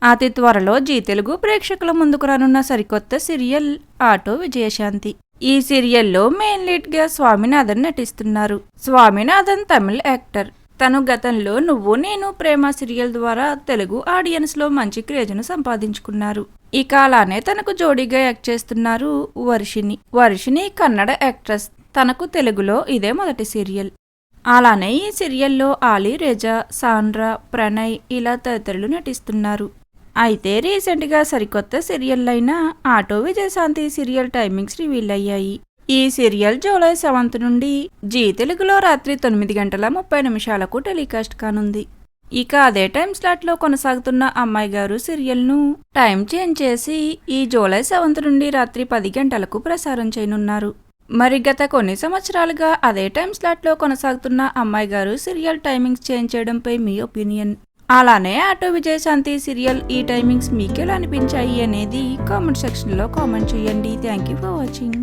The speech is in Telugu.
అతి త్వరలో జీ తెలుగు ప్రేక్షకుల ముందుకు రానున్న సరికొత్త సీరియల్ ఆటో విజయశాంతి. ఈ సీరియల్లో మెయిన్ లీడ్ గా స్వామినాథన్ నటిస్తున్నారు. స్వామినాథన్ తమిళ్ యాక్టర్. తను గతంలో నువ్వు నేను ప్రేమ సీరియల్ ద్వారా తెలుగు ఆడియన్స్ లో మంచి క్రేజ్ను సంపాదించుకున్నారు. ఇక అలానే తనకు జోడీగా యాక్ట్ చేస్తున్నారు వర్షిని కన్నడ యాక్ట్రెస్. తనకు తెలుగులో ఇదే మొదటి సీరియల్. అలానే ఈ సీరియల్లో ఆలీ రేజా, సాండ్రా, ప్రణయ్ ఇలా తదితరులు నటిస్తున్నారు. అయితే రీసెంట్గా సరికొత్త సీరియల్ అయిన auto Vijayashanti serial timings reveal అయ్యాయి. ఈ సీరియల్ జూలై 7 నుండి జీ తెలుగులో రాత్రి 9:30 టెలికాస్ట్ కానుంది. ఇక అదే టైం స్లాట్లో కొనసాగుతున్న అమ్మాయి గారు సీరియల్ను టైం చేంజ్ చేసి ఈ జూలై 7 నుండి రాత్రి 10 గంటలకు ప్రసారం చేయనున్నారు. మరి గత కొన్ని సంవత్సరాలుగా అదే టైం స్లాట్లో కొనసాగుతున్న అమ్మాయి గారు సీరియల్ టైమింగ్స్ చేంజ్ చేయడంపై మీ ఒపీనియన్? అలానే ఆటో విజయశాంతి సీరియల్ ఈ టైమింగ్స్ మీకెలా అనిపించాయి అనేది కామెంట్ సెక్షన్లో కామెంట్ చేయండి. Thank you for watching.